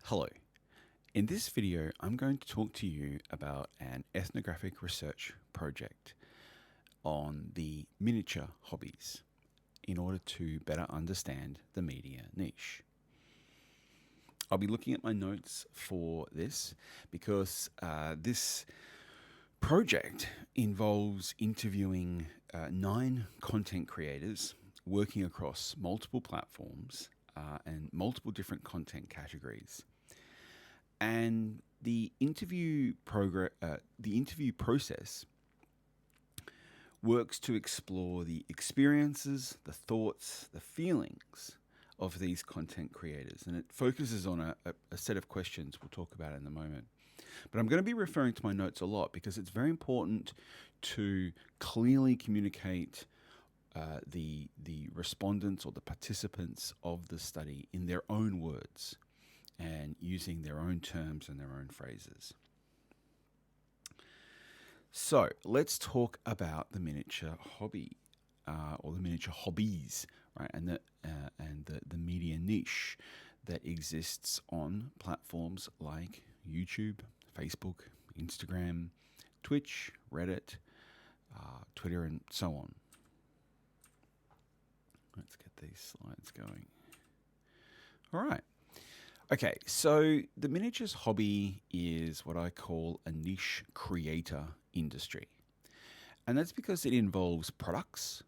Hello. In this video, I'm going to talk to you about an ethnographic research project on the miniature hobbies in order to better understand the media niche. I'll be looking at my notes for this because this project involves interviewing 9 content creators working across multiple platforms and multiple different content categories. And the interview process works to explore the experiences, the thoughts, the feelings of these content creators, and it focuses on a set of questions we'll talk about in a moment. But I'm going to be referring to my notes a lot because it's very important to clearly communicate the respondents or the participants of the study in their own words and using their own terms and their own phrases. So let's talk about the miniature hobby, or the miniature hobbies, right? And the media niche that exists on platforms like YouTube, Facebook, Instagram, Twitch, Reddit, Twitter, and so on. Let's get these slides going. All right. Okay, so the miniatures hobby is what I call a niche creator industry. And that's because it involves products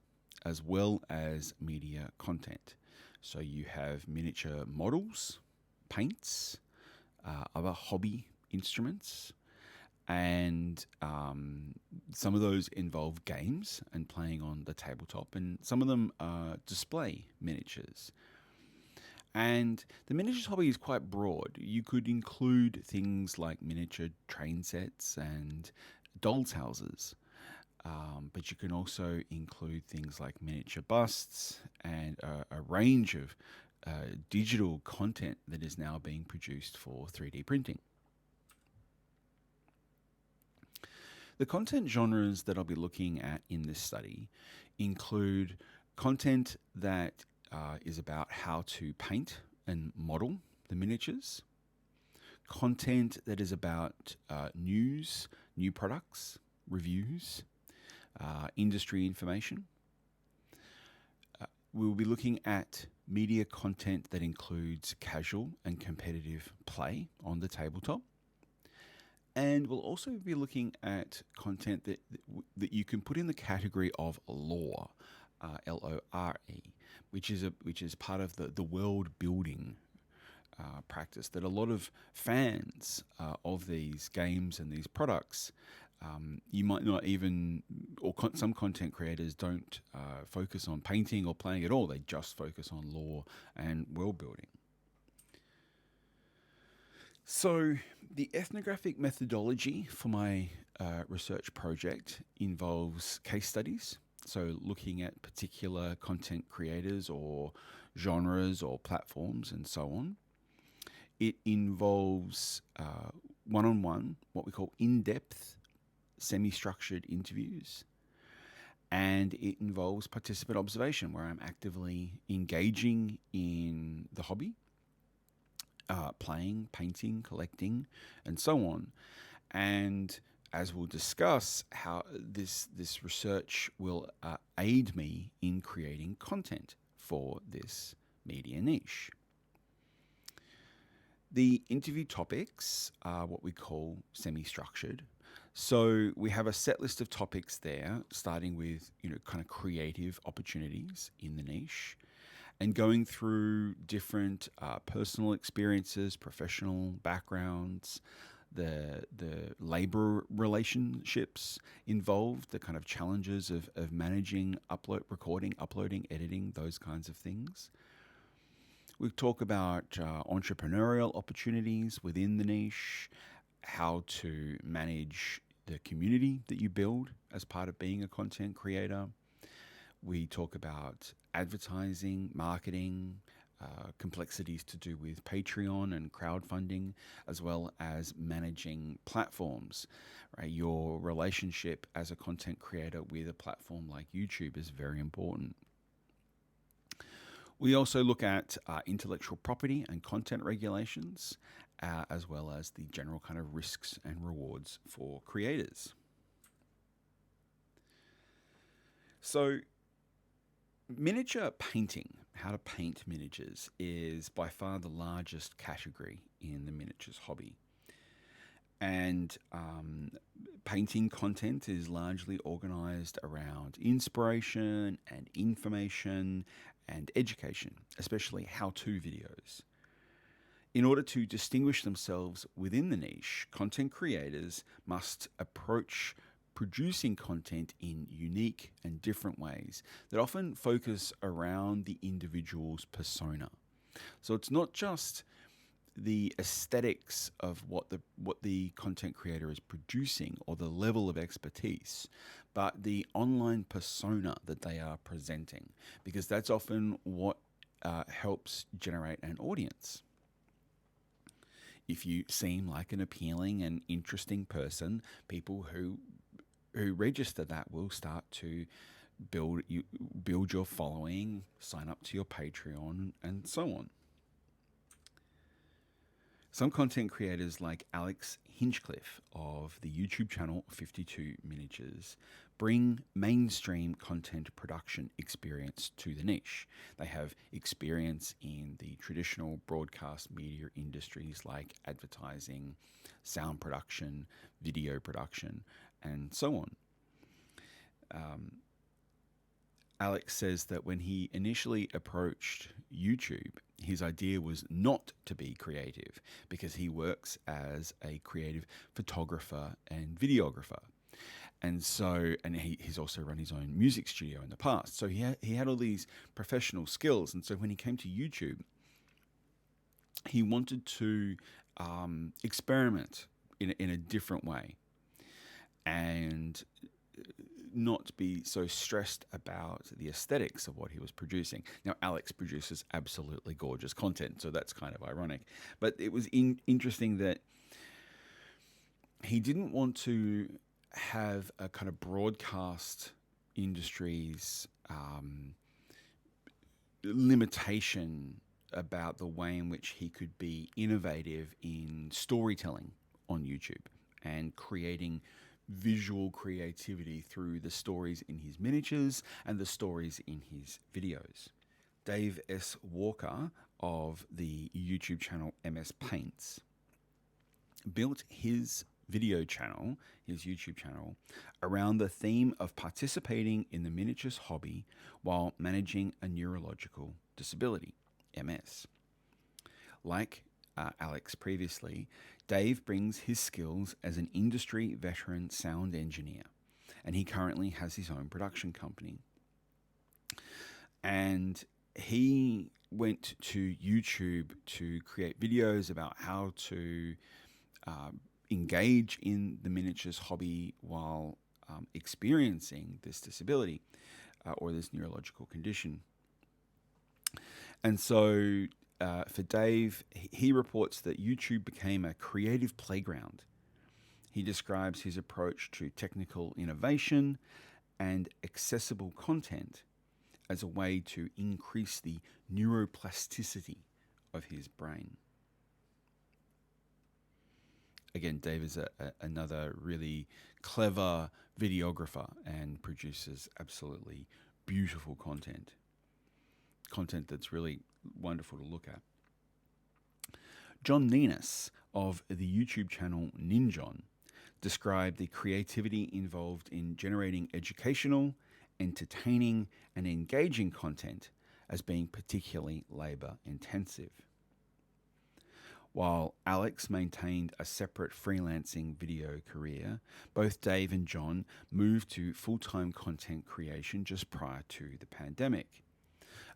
as well as media content. So you have miniature models, paints, other hobby instruments, and some of those involve games and playing on the tabletop, and some of them are display miniatures. And the miniatures hobby is quite broad. You could include things like miniature train sets and dolls' houses. But you can also include things like miniature busts and a range of digital content that is now being produced for 3D printing. The content genres that I'll be looking at in this study include content that is about how to paint and model the miniatures, content that is about news, new products, reviews, industry information. We'll be looking at media content that includes casual and competitive play on the tabletop. And we'll also be looking at content that you can put in the category of lore, Lore, which is part of the world building practice that a lot of fans of these games and these products, you might not even, or some content creators don't focus on painting or playing at all. They just focus on lore and world building. So the ethnographic methodology for my research project involves case studies. So looking at particular content creators or genres or platforms and so on. It involves one-on-one, what we call in-depth, semi-structured interviews. And it involves participant observation, where I'm actively engaging in the hobby, playing, painting, collecting, and so on. And as we'll discuss, how this research will aid me in creating content for this media niche. The interview topics are what we call semi-structured. So we have a set list of topics there, starting with kind of creative opportunities in the niche, and going through different personal experiences, professional backgrounds, the labor relationships involved, the kind of challenges of managing recording, uploading, editing, those kinds of things. We talk about entrepreneurial opportunities within the niche, how to manage the community that you build as part of being a content creator. We talk about advertising, marketing, complexities to do with Patreon and crowdfunding, as well as managing platforms. Right? Your relationship as a content creator with a platform like YouTube is very important. We also look at intellectual property and content regulations, as well as the general kind of risks and rewards for creators. So, miniature painting, how to paint miniatures, is by far the largest category in the miniatures hobby. And painting content is largely organized around inspiration and information and education, especially how to videos. In order to distinguish themselves within the niche, content creators must approach producing content in unique and different ways that often focus around the individual's persona. So it's not just the aesthetics of what the content creator is producing or the level of expertise, but the online persona that they are presenting, because that's often what helps generate an audience. If you seem like an appealing and interesting person, people who register that will start to build your following, sign up to your Patreon, and so on. Some content creators like Alex Hinchcliffe of the YouTube channel 52 Miniatures bring mainstream content production experience to the niche. They have experience in the traditional broadcast media industries like advertising, sound production, video production, and so on. Alex says that when he initially approached YouTube, his idea was not to be creative because he works as a creative photographer and videographer. And so, and he's also run his own music studio in the past. So he had all these professional skills. And so when he came to YouTube, he wanted to experiment in a different way and not be so stressed about the aesthetics of what he was producing. Now, Alex produces absolutely gorgeous content, so that's kind of ironic. But it was interesting that he didn't want to have a kind of broadcast industry's limitation about the way in which he could be innovative in storytelling on YouTube and creating visual creativity through the stories in his miniatures and the stories in his videos. Dave S. Walker of the YouTube channel MS Paints built his YouTube channel, around the theme of participating in the miniatures hobby while managing a neurological disability, MS. Like Alex previously, Dave brings his skills as an industry veteran sound engineer, and he currently has his own production company. And he went to YouTube to create videos about how to engage in the miniatures hobby while experiencing this disability or this neurological condition. And so for Dave, he reports that YouTube became a creative playground. He describes his approach to technical innovation and accessible content as a way to increase the neuroplasticity of his brain. Again, Dave is another really clever videographer and produces absolutely beautiful content that's really wonderful to look at. John Nenas of the YouTube channel Ninjon described the creativity involved in generating educational, entertaining, and engaging content as being particularly labor intensive. While Alex maintained a separate freelancing video career, both Dave and John moved to full-time content creation just prior to the pandemic.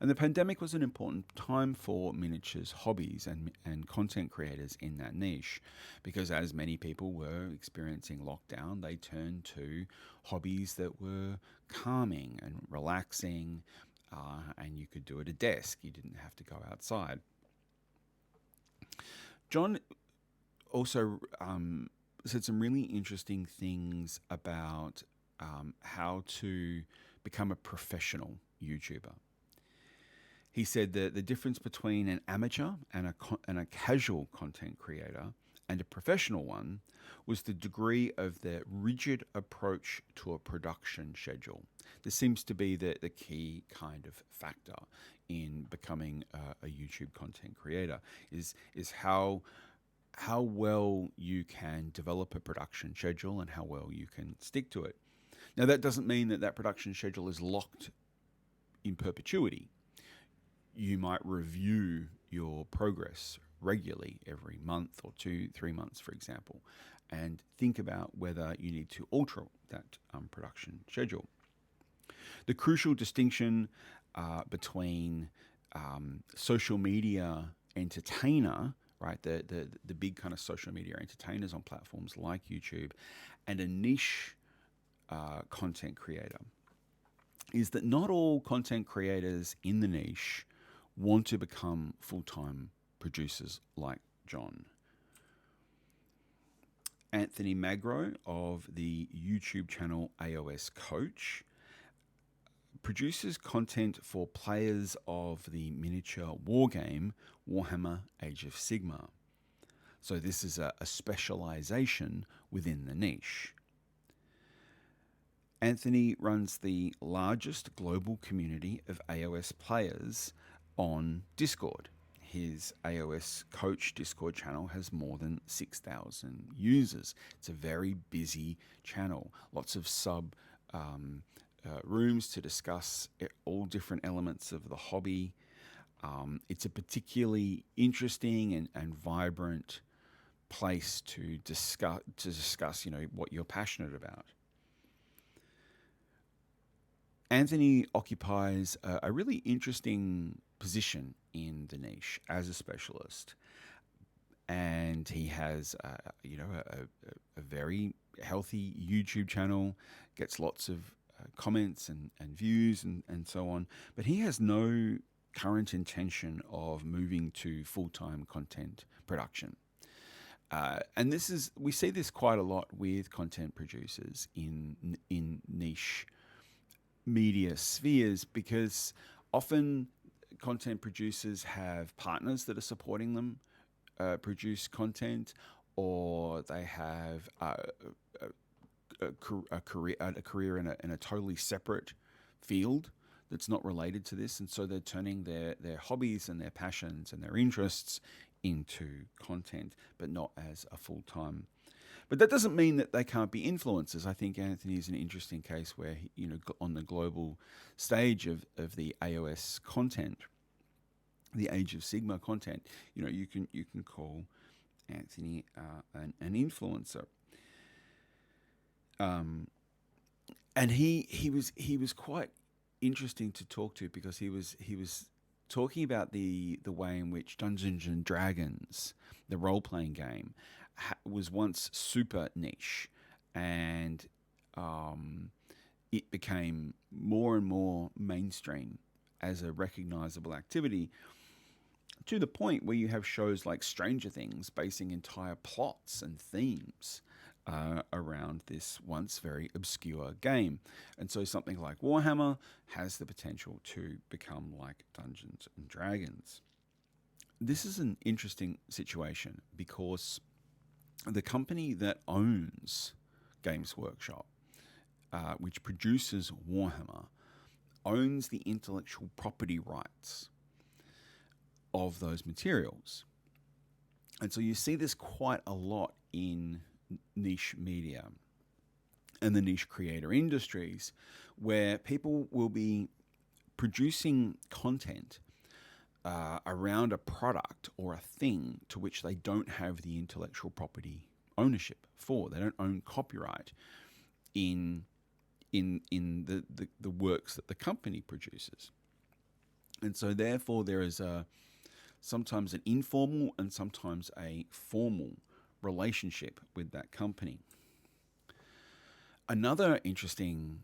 And the pandemic was an important time for miniatures hobbies and content creators in that niche, because as many people were experiencing lockdown, they turned to hobbies that were calming and relaxing, and you could do it at a desk. You didn't have to go outside. John also said some really interesting things about how to become a professional YouTuber. He said that the difference between an amateur and a casual content creator and a professional one was the degree of their rigid approach to a production schedule. This seems to be the key kind of factor in becoming a YouTube content creator is how well you can develop a production schedule and how well you can stick to it. Now, that doesn't mean that production schedule is locked in perpetuity. You might review your progress regularly every month or 2-3 months, for example, and think about whether you need to alter that production schedule. The crucial distinction between social media entertainer, right, the big kind of social media entertainers on platforms like YouTube, and a niche content creator is that not all content creators in the niche want to become full-time producers like John. Anthony Magro of the YouTube channel AOS Coach produces content for players of the miniature wargame Warhammer Age of Sigmar. So this is a specialization within the niche. Anthony runs the largest global community of AOS players on Discord. His AOS Coach Discord channel has more than 6,000 users. It's a very busy channel. Lots of rooms to discuss all different elements of the hobby. It's a particularly interesting and vibrant place to discuss what you're passionate about. Anthony occupies a really interesting position in the niche as a specialist, and he has a very healthy YouTube channel, gets lots of comments and views and so on, but he has no current intention of moving to full-time content production. And we see this quite a lot with content producers in niche media spheres, because often content producers have partners that are supporting them produce content, or they have a career in a totally separate field that's not related to this, and so they're turning their hobbies and their passions and their interests into content, but not as a full-time. But that doesn't mean that they can't be influencers. I think Anthony is an interesting case where, on the global stage of the AOS content, the Age of Sigmar content, you can call Anthony an influencer. And he was quite interesting to talk to, because he was talking about the way in which Dungeons and Dragons, the role-playing game, was once super niche, and it became more and more mainstream as a recognizable activity, to the point where you have shows like Stranger Things basing entire plots and themes around this once very obscure game. And so something like Warhammer has the potential to become like Dungeons and Dragons. This is an interesting situation because the company that owns Games Workshop, which produces Warhammer, owns the intellectual property rights of those materials. And so you see this quite a lot in niche media and the niche creator industries, where people will be producing content around a product or a thing to which they don't have the intellectual property ownership for. They don't own copyright in the works that the company produces. And so therefore there is sometimes an informal and sometimes a formal relationship with that company. Another interesting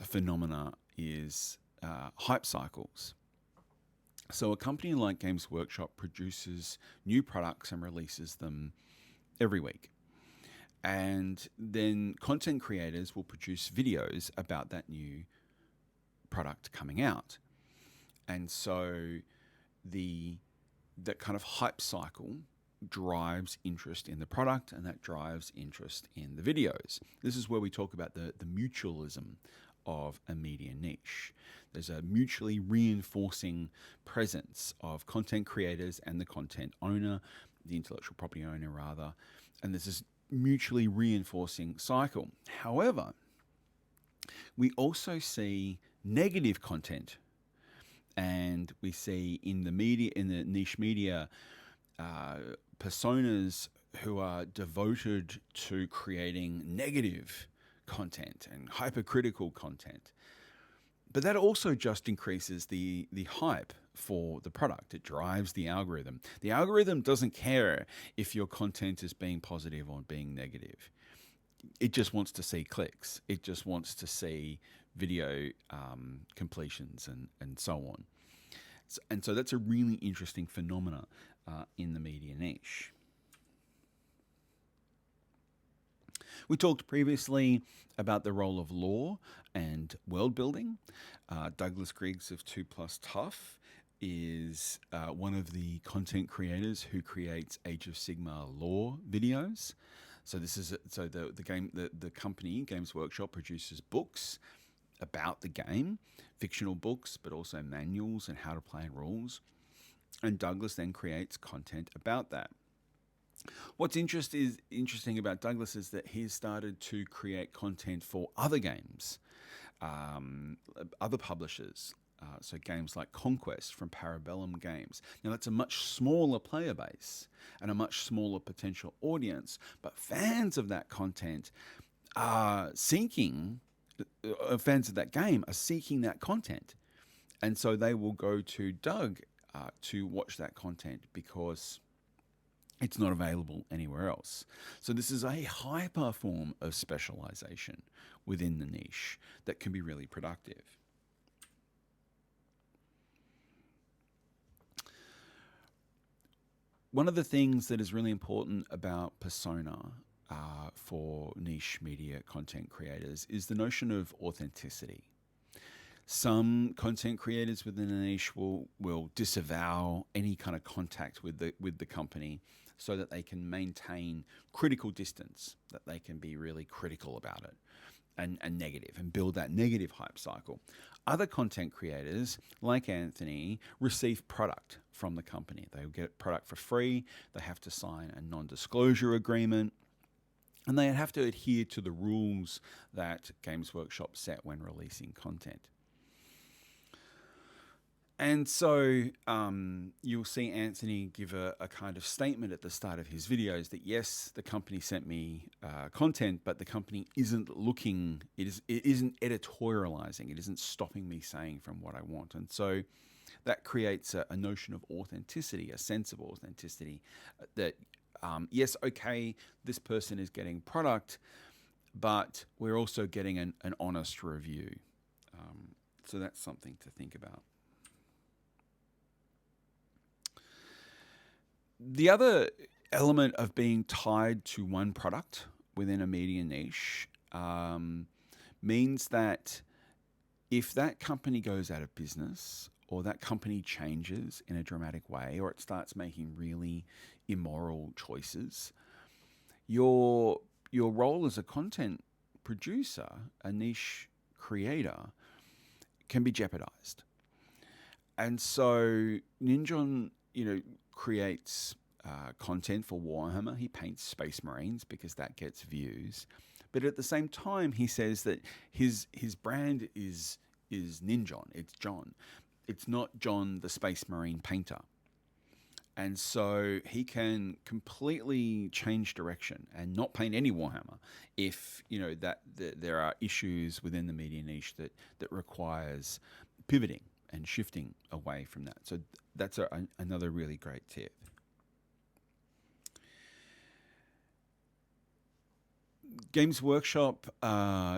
phenomena is hype cycles. So a company like Games Workshop produces new products and releases them every week. And then content creators will produce videos about that new product coming out. And so that kind of hype cycle drives interest in the product, and that drives interest in the videos. This is where we talk about the mutualism of a media niche. There's a mutually reinforcing presence of content creators and the content owner, the intellectual property owner rather, and there's this mutually reinforcing cycle. However, we also see negative content, and we see in the media, in the niche media, personas who are devoted to creating negative content and hypercritical content. But that also just increases the hype for the product. It drives the algorithm. The algorithm doesn't care if your content is being positive or being negative. It just wants to see clicks. It just wants to see video completions and so on. And so that's a really interesting phenomena in the media niche. We talked previously about the role of lore and world building. Douglas Griggs of 2 Plus Tough is one of the content creators who creates Age of Sigmar lore videos. So this is the company Games Workshop produces books about the game, fictional books, but also manuals and how to play and rules. And Douglas then creates content about that. What's interesting about Douglas is that he's started to create content for other games, other publishers. So games like Conquest from Parabellum Games. Now that's a much smaller player base and a much smaller potential audience, but fans of that content are seeking, fans of that game are seeking that content. And so they will go to Doug to watch that content because it's not available anywhere else. So this is a hyper form of specialization within the niche that can be really productive. One of the things that is really important about persona for niche media content creators is the notion of authenticity. Some content creators within a niche will disavow any kind of contact with the company so that they can maintain critical distance, that they can be really critical about it and negative and build that negative hype cycle. Other content creators, like Anthony, receive product from the company. They get product for free, they have to sign a non-disclosure agreement, and they have to adhere to the rules that Games Workshop set when releasing content. And so you'll see Anthony give a kind of statement at the start of his videos that yes, the company sent me content, but the company isn't looking, it isn't editorializing, it isn't stopping me saying from what I want. And so that creates a notion of authenticity, a sense of authenticity that yes, okay, this person is getting product, but we're also getting an honest review. So that's something to think about. The other element of being tied to one product within a media niche means that if that company goes out of business or that company changes in a dramatic way or it starts making really immoral choices, your role as a content producer, a niche creator, can be jeopardized. And so Ninjon, creates content for Warhammer. He paints Space Marines because that gets views. But at the same time, he says that his brand is Ninjon. It's John. It's not John the Space Marine painter. And so he can completely change direction and not paint any Warhammer if that there are issues within the media niche that requires pivoting and shifting away from that. So that's another really great tip. Games Workshop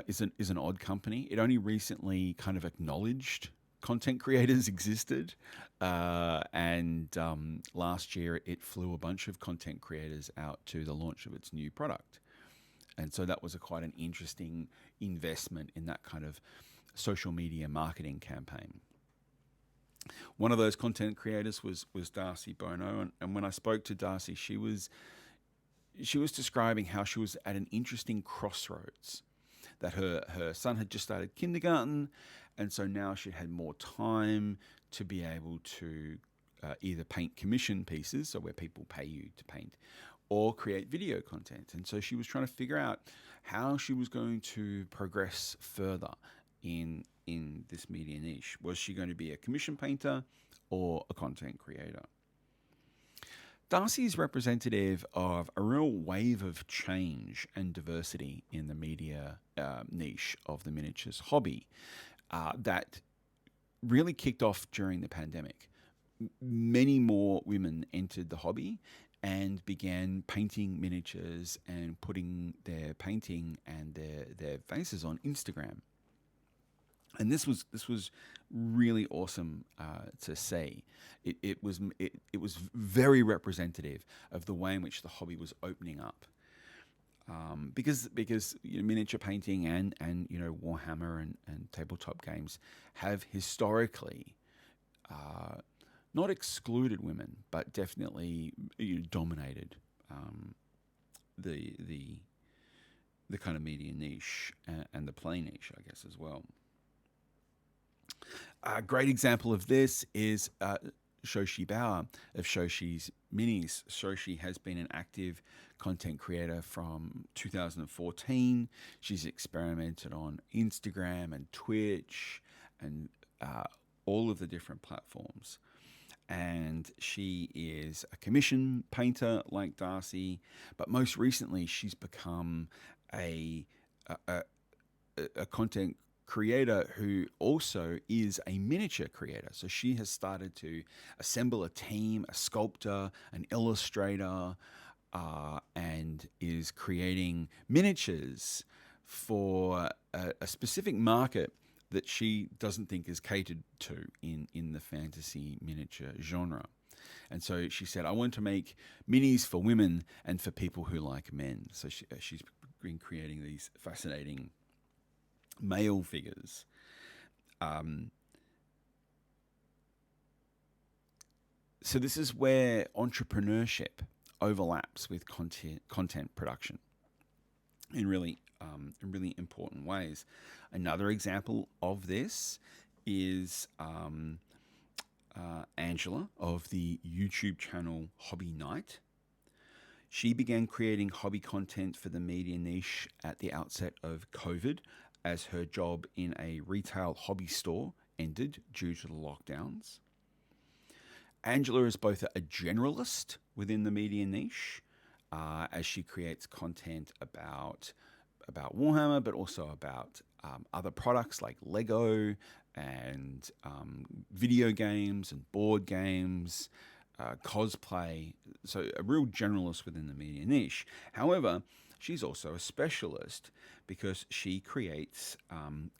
is an odd company. It only recently kind of acknowledged content creators existed, and last year it flew a bunch of content creators out to the launch of its new product. And so that was quite an interesting investment in that kind of social media marketing campaign. One of those content creators was Darcy Bono, and when I spoke to Darcy, she was describing how she was at an interesting crossroads. That her son had just started kindergarten, and so now she had more time to be able to either paint commission pieces, so where people pay you to paint, or create video content. And so she was trying to figure out how she was going to progress further in this media niche. Was she going to be a commission painter or a content creator? Darcy is representative of a real wave of change and diversity in the media niche of the miniatures hobby that really kicked off during the pandemic. Many more women entered the hobby and began painting miniatures and putting their painting and their faces on Instagram. And this was really awesome to see. It was very representative of the way in which the hobby was opening up. Because miniature painting and Warhammer and tabletop games have historically not excluded women, but definitely dominated the kind of media niche and the play niche, I guess, as well. A great example of this is Shoshi Bauer of Shoshi's Minis. Shoshi has been an active content creator from 2014. She's experimented on Instagram and Twitch and all of the different platforms. And she is a commission painter like Darcy, but most recently she's become a content creator who also is a miniature creator. So she has started to assemble a team, a sculptor, an illustrator, and is creating miniatures for a specific market that she doesn't think is catered to in the fantasy miniature genre. And so she said, I want to make minis for women and for people who like men. So she's been creating these fascinating male figures. So this is where entrepreneurship overlaps with content production in really important ways. Another example of this is Angela of the YouTube channel Hobby Night. She began creating hobby content for the media niche at the outset of COVID, as her job in a retail hobby store ended due to the lockdowns. Angela is both a generalist within the media niche, as she creates content about Warhammer, but also about other products like Lego and video games and board games, cosplay. So a real generalist within the media niche. However, she's also a specialist because she creates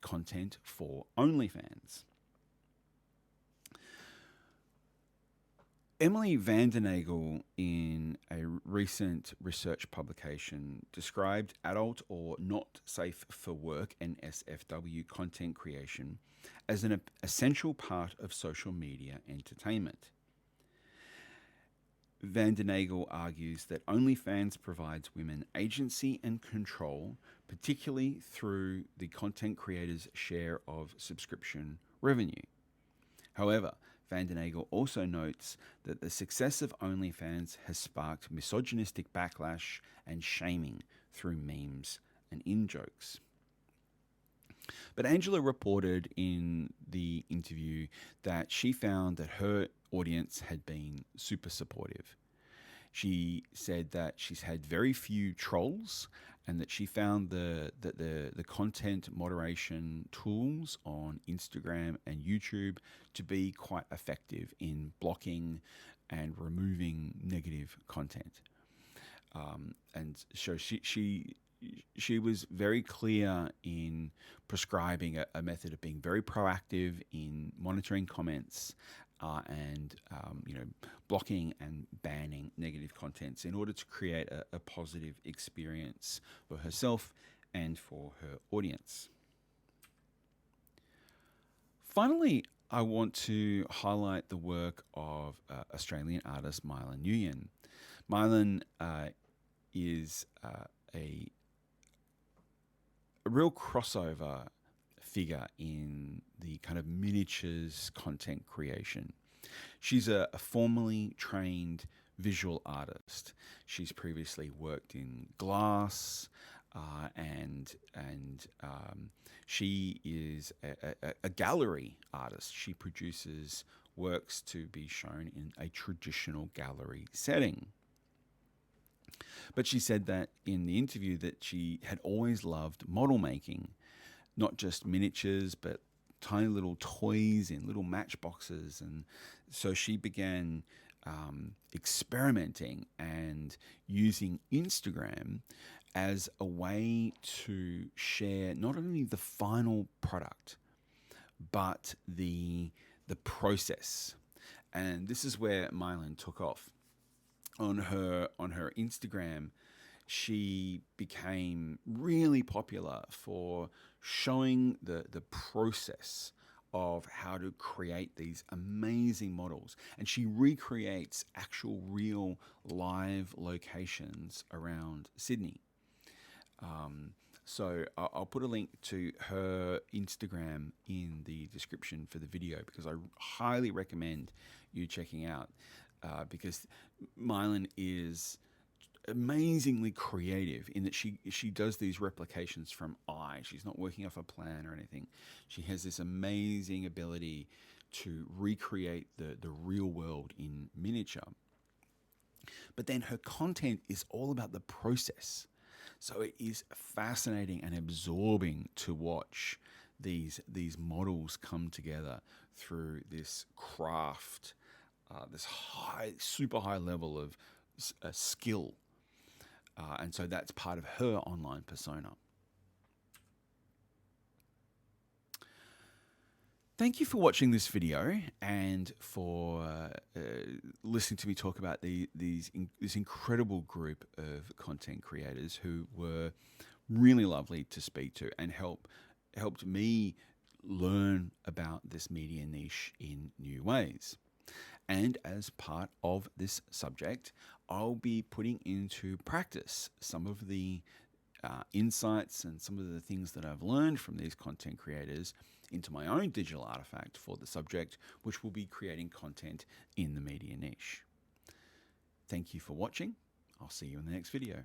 content for OnlyFans. Emily van den Nagel, in a recent research publication, described adult or not safe for work (NSFW) content creation as an essential part of social media entertainment. Van den Nagel argues that OnlyFans provides women agency and control, particularly through the content creator's share of subscription revenue. However, Van den Nagel also notes that the success of OnlyFans has sparked misogynistic backlash and shaming through memes and in-jokes. But Angela reported in the interview that she found that her audience had been super supportive. She said that she's had very few trolls and that she found that the content moderation tools on Instagram and YouTube to be quite effective in blocking and removing negative content. And so she was very clear in prescribing a method of being very proactive in monitoring comments and blocking and banning negative contents in order to create a positive experience for herself and for her audience. Finally, I want to highlight the work of Australian artist Mylan Nguyen. Mylan is a real crossover figure in the kind of miniatures content creation. She's a formally trained visual artist. She's previously worked in glass, and she is a gallery artist. She produces works to be shown in a traditional gallery setting. But she said that in the interview that she had always loved model making, not just miniatures, but tiny little toys in little matchboxes. And so she began experimenting and using Instagram as a way to share not only the final product, but the process. And this is where Mylan took off. On her Instagram, she became really popular for showing the process of how to create these amazing models. And she recreates actual real live locations around Sydney. So I'll put a link to her Instagram in the description for the video, because I highly recommend you checking out, because Mylan is amazingly creative in that she does these replications from eye. She's not working off a plan or anything. She has this amazing ability to recreate the real world in miniature. But then her content is all about the process. So it is fascinating and absorbing to watch these models come together through this craft, this super high level of skill. And so that's part of her online persona. Thank you for watching this video and for listening to me talk about this incredible group of content creators who were really lovely to speak to and helped me learn about this media niche in new ways. And as part of this subject, I'll be putting into practice some of the insights and some of the things that I've learned from these content creators into my own digital artifact for the subject, which will be creating content in the media niche. Thank you for watching. I'll see you in the next video.